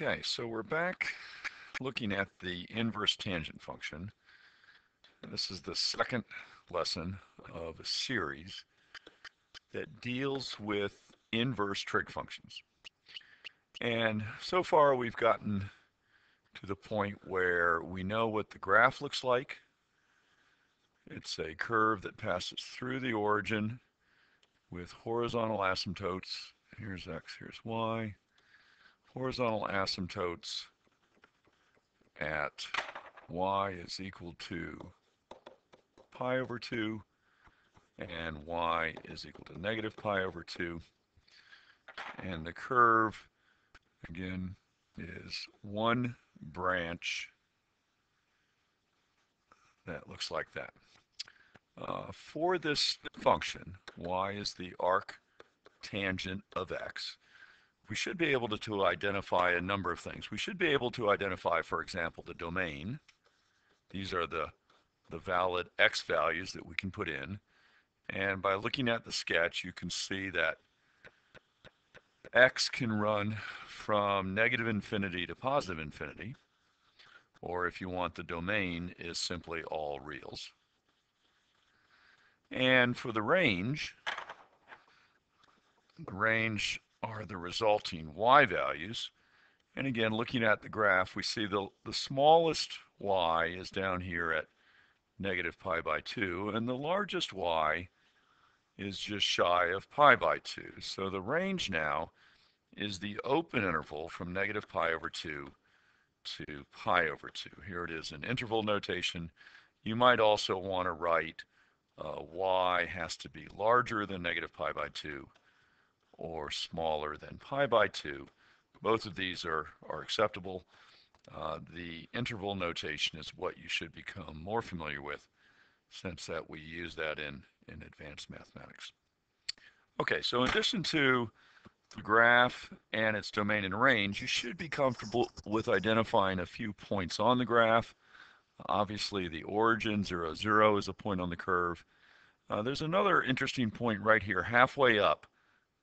Okay, so we're back looking at the inverse tangent function. This is the second lesson of a series that deals with inverse trig functions. And so far we've gotten to the point where we know what the graph looks like. It's a curve that passes through the origin with horizontal asymptotes. Here's x, here's y. Horizontal asymptotes at y is equal to pi over 2 and y is equal to negative pi over 2. And the curve, again, is one branch that looks like that. For this function, y is the arc tangent of x, we should be able to identify a number of things. We should be able to identify, for example, the domain. These are the valid x values that we can put in. And by looking at the sketch, you can see that x can run from negative infinity to positive infinity, or if you want, the domain is simply all reals. And for the range are the resulting y values. And again, looking at the graph, we see the smallest y is down here at negative pi by 2, and the largest y is just shy of pi by 2. So the range now is the open interval from negative pi over 2 to pi over 2. Here it is in interval notation. You might also want to write y has to be larger than negative pi by 2 or smaller than pi by 2. Both of these are acceptable. The interval notation is what you should become more familiar with, since that we use that in advanced mathematics. Okay, so in addition to the graph and its domain and range, you should be comfortable with identifying a few points on the graph. Obviously, the origin, 0, 0, is a point on the curve. There's another interesting point right here, halfway up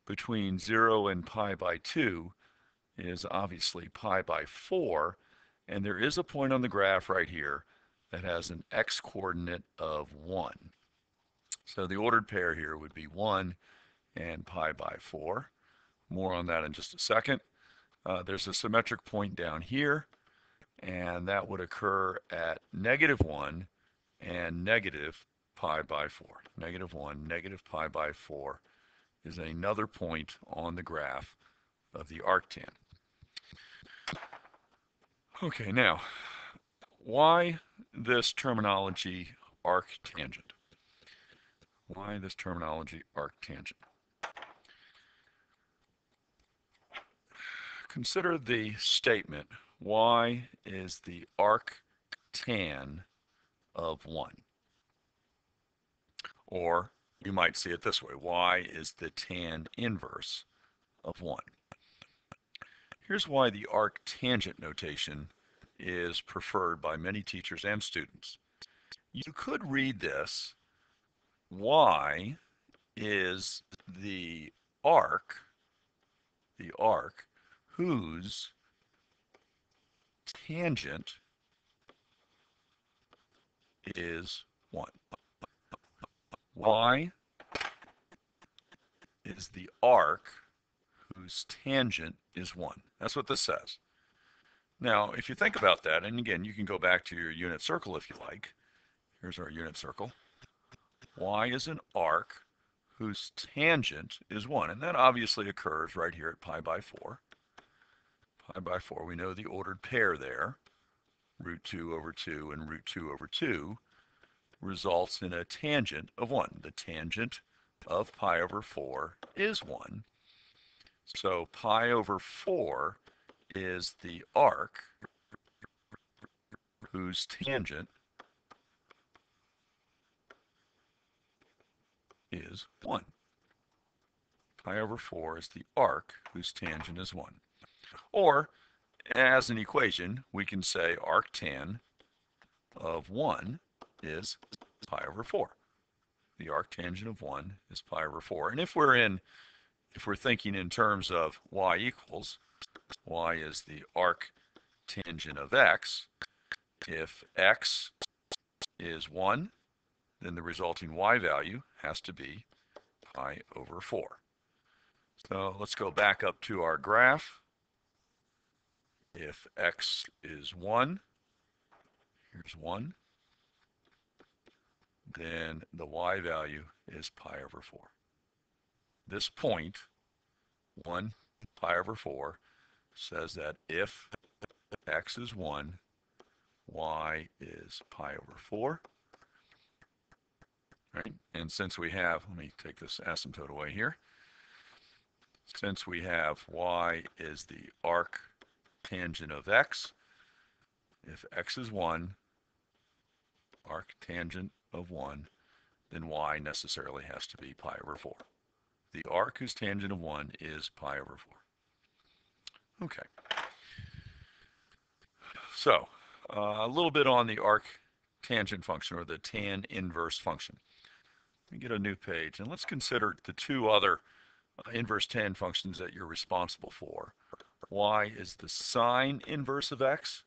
between 0 and pi by 2 is obviously pi by 4, and there is a point on the graph right here that has an x-coordinate of 1. So the ordered pair here would be 1 and pi by 4. More on that in just a second. There's a symmetric point down here, and that would occur at negative 1 and negative pi by 4. Negative 1, negative pi by 4 is another point on the graph of the arctan. Okay, now, why this terminology arctangent? Why this terminology arctangent? Consider the statement, y is the arctan of 1. Or you might see it this way, y is the tan inverse of 1. Here's why the arctangent notation is preferred by many teachers and students. You could read this, y is the arc whose tangent is 1. Y is the arc whose tangent is 1. That's what this says. Now, if you think about that, and again, you can go back to your unit circle if you like. Here's our unit circle. Y is an arc whose tangent is 1. And that obviously occurs right here at pi by 4. Pi by 4, we know the ordered pair there, root 2 over 2 and root 2 over 2, results in a tangent of 1. The tangent of pi over 4 is 1. So pi over 4 is the arc whose tangent is 1. Pi over 4 is the arc whose tangent is 1. Or, as an equation, we can say arctan of 1 is pi over 4. The arctangent of 1 is pi over 4. And if we're thinking in terms of y equals, y is the arc tangent of x. If x is 1, then the resulting y value has to be pi over 4. So let's go back up to our graph. If x is 1, here's 1, then the y value is pi over 4. This point, 1 pi over 4, says that if x is 1, y is pi over 4. Right? And since we have, let me take this asymptote away here. Since we have y is the arc tangent of x, if x is 1, arc tangent of 1, then y necessarily has to be pi over 4. The arc whose tangent of 1 is pi over 4. Okay. So, a little bit on the arc tangent function, or the tan inverse function. Let me get a new page, and let's consider the two other inverse tan functions that you're responsible for. Y is the sine inverse of x,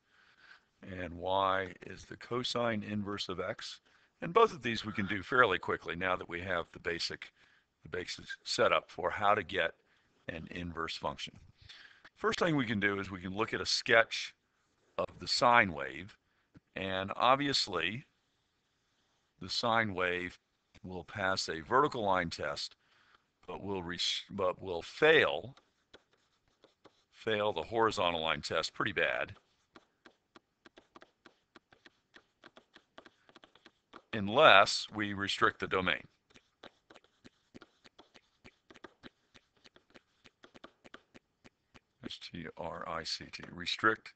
and y is the cosine inverse of x. And both of these we can do fairly quickly now that we have the basic set up for how to get an inverse function. First thing we can do is we can look at a sketch of the sine wave, and obviously the sine wave will pass a vertical line test, but will fail the horizontal line test pretty bad unless we restrict the domain. S-T-R-I-C-T, restrict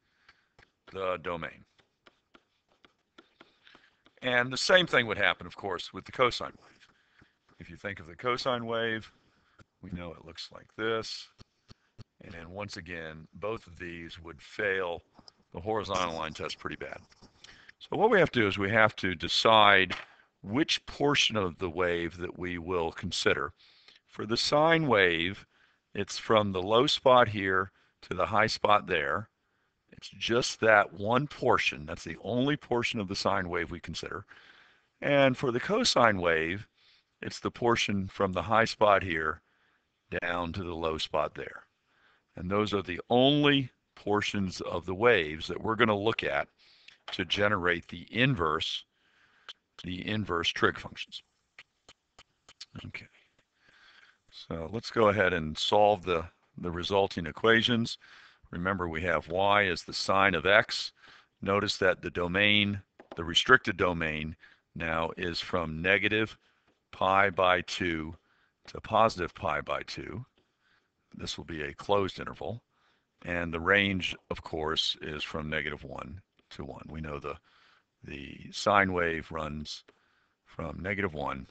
the domain. And the same thing would happen, of course, with the cosine wave. If you think of the cosine wave, we know it looks like this. And once again, both of these would fail the horizontal line test pretty bad. So what we have to do is we have to decide which portion of the wave that we will consider. For the sine wave, it's from the low spot here to the high spot there. It's just that one portion. That's the only portion of the sine wave we consider. And for the cosine wave, it's the portion from the high spot here down to the low spot there. And those are the only portions of the waves that we're going to look at to generate the inverse trig functions. Okay. So let's go ahead and solve the resulting equations. Remember, we have y as the sine of x. Notice that the domain, the restricted domain, now is from negative pi by 2 to positive pi by 2. This will be a closed interval. And the range, of course, is from negative 1 to 1. We know the sine wave runs from negative 1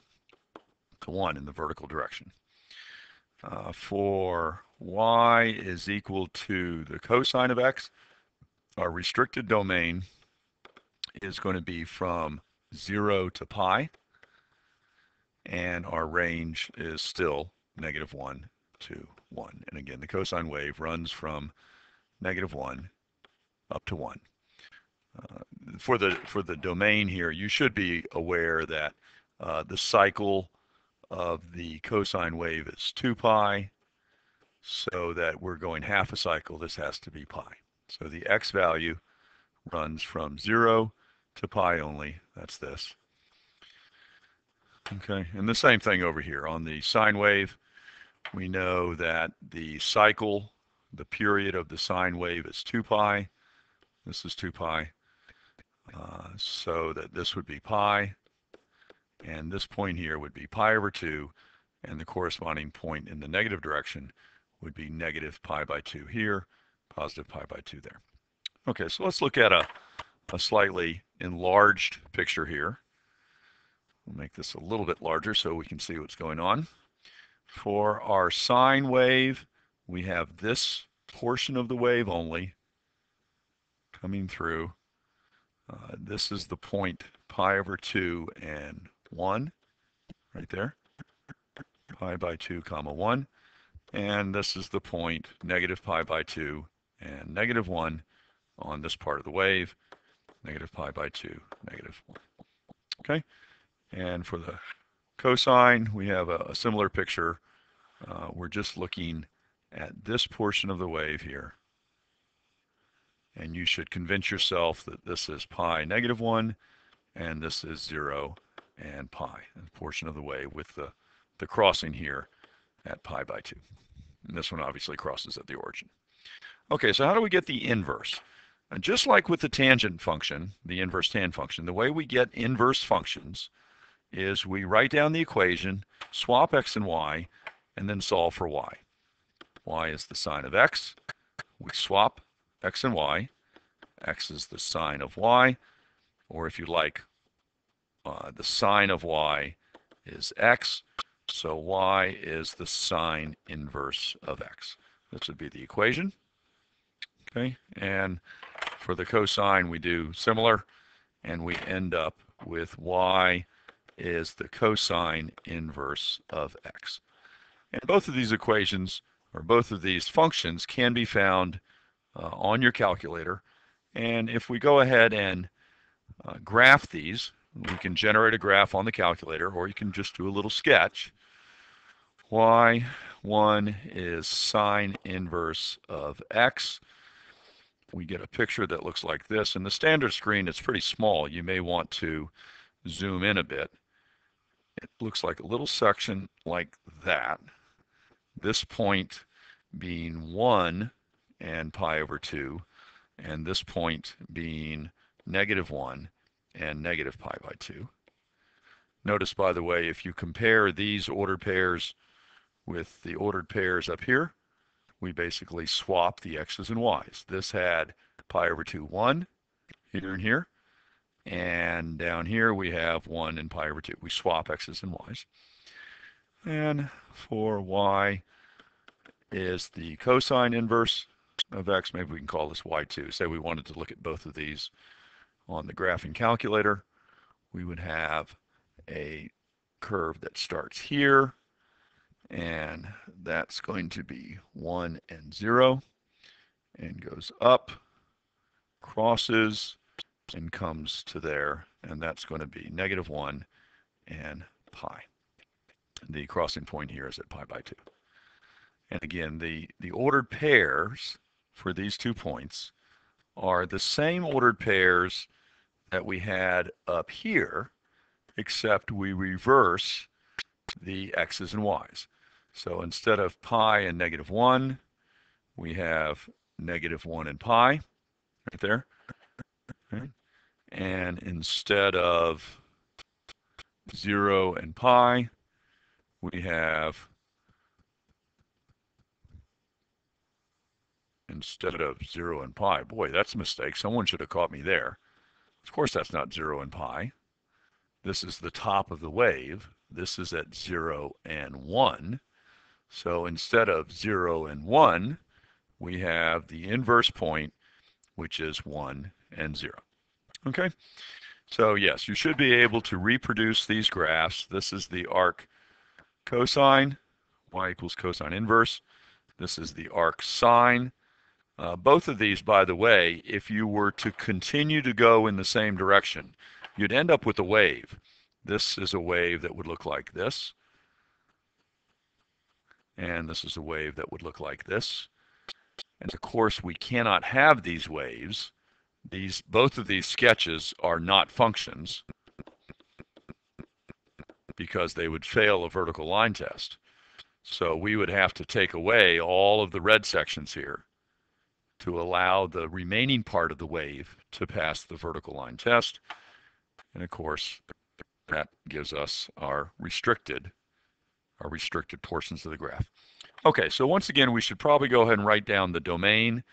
to 1 in the vertical direction. For y is equal to the cosine of x, our restricted domain is going to be from 0 to pi, and our range is still negative 1 to 1. And again, the cosine wave runs from negative 1 up to 1. For the domain here, you should be aware that the cycle of the cosine wave is 2 pi, so that we're going half a cycle. This has to be pi. So the x value runs from 0 to pi only. That's this. Okay, and the same thing over here. On the sine wave, we know that the cycle, the period of the sine wave is 2 pi. This is 2 pi. So that this would be pi, and this point here would be pi over 2, and the corresponding point in the negative direction would be negative pi by 2 here, positive pi by 2 there. Okay, so let's look at a slightly enlarged picture here. We'll make this a little bit larger so we can see what's going on. For our sine wave, we have this portion of the wave only coming through. This is the point pi over 2 and 1, right there. Pi by 2 comma 1. And this is the point, negative pi by 2 and negative 1 on this part of the wave, negative pi by 2, negative 1. Okay, and for the cosine, we have a similar picture. We're just looking at this portion of the wave here. And you should convince yourself that this is pi negative 1 and this is 0 and pi, a portion of the wave with the crossing here at pi by 2. And this one obviously crosses at the origin. Okay, so how do we get the inverse? And just like with the tangent function, the inverse tan function, the way we get inverse functions is we write down the equation, swap x and y, and then solve for y. Y is the sine of x. We swap x and y. X is the sine of y, or if you like, the sine of y is x, so y is the sine inverse of x. This would be the equation. Okay, and for the cosine we do similar, and we end up with y is the cosine inverse of x. And both of these equations, or both of these functions, can be found on your calculator. And if we go ahead and graph these, we can generate a graph on the calculator, or you can just do a little sketch. Y1 is sine inverse of x. We get a picture that looks like this. In the standard screen, it's pretty small. You may want to zoom in a bit. It looks like a little section like that. This point being 1 and pi over 2, and this point being negative 1 and negative pi by 2. Notice, by the way, if you compare these ordered pairs with the ordered pairs up here, we basically swap the x's and y's. This had pi over 2, 1 here and here, and down here we have 1 and pi over 2. We swap x's and y's. And for y is the cosine inverse of x. Maybe we can call this y2. Say we wanted to look at both of these on the graphing calculator. We would have a curve that starts here, and that's going to be 1 and 0, and goes up, crosses, and comes to there, and that's going to be negative 1 and pi. The crossing point here is at pi by 2. And again, the ordered pairs for these 2 points are the same ordered pairs that we had up here, except we reverse the x's and y's. So instead of pi and negative 1, we have negative 1 and pi right there. Okay. And instead of 0 and pi, we have, instead of 0 and pi, boy, that's a mistake. Someone should have caught me there. Of course, that's not 0 and pi. This is the top of the wave. This is at 0 and 1. So instead of 0 and 1, we have the inverse point, which is 1 and 0. Okay? So yes, you should be able to reproduce these graphs. This is the arc cosine, y equals cosine inverse. This is the arc sine. Both of these, by the way, if you were to continue to go in the same direction, you'd end up with a wave. This is a wave that would look like this. And this is a wave that would look like this. And of course, we cannot have these waves. Both of these sketches are not functions because they would fail a vertical line test. So we would have to take away all of the red sections here to allow the remaining part of the wave to pass the vertical line test. And of course, that gives us our restricted portions of the graph. Okay, so once again, we should probably go ahead and write down the domain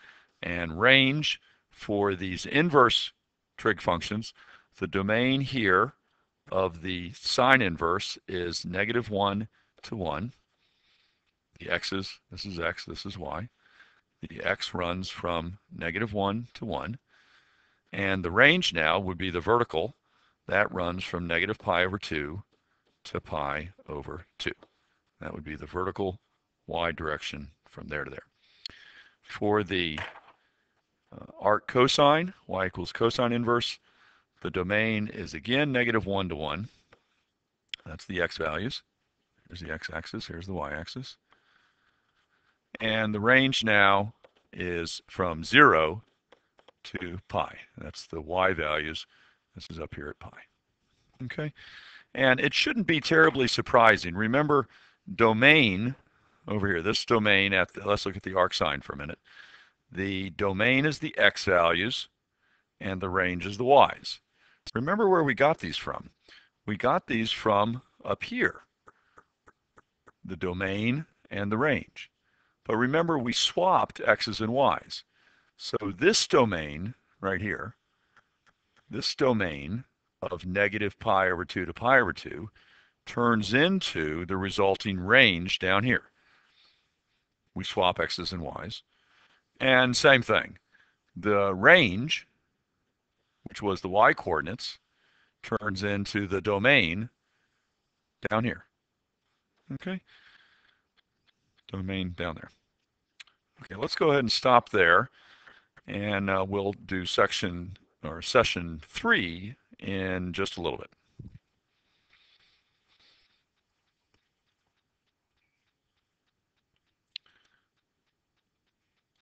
and range for these inverse trig functions. The domain here of the sine inverse is negative 1 to 1. The x's, this is x, this is y. The x runs from negative 1 to 1. And the range now would be the vertical. That runs from negative pi over 2 to pi over 2. That would be the vertical y direction from there to there. For the arc cosine, y equals cosine inverse, the domain is again -1 to 1. That's the x values. Here's the x-axis, here's the y-axis. And the range now is from 0 to pi. That's the y values. This is up here at pi. Okay? And it shouldn't be terribly surprising. Remember, domain over here, this domain, let's look at the arc sine for a minute. The domain is the x values, and the range is the y's. Remember where we got these from. We got these from up here, the domain and the range. But remember, we swapped x's and y's. So this domain right here, this domain of -pi/2 to pi/2 turns into the resulting range down here. We swap x's and y's. And same thing, the range, which was the y coordinates, turns into the domain down here. Okay? Domain down there. Okay, let's go ahead and stop there, and we'll do session 3 in just a little bit.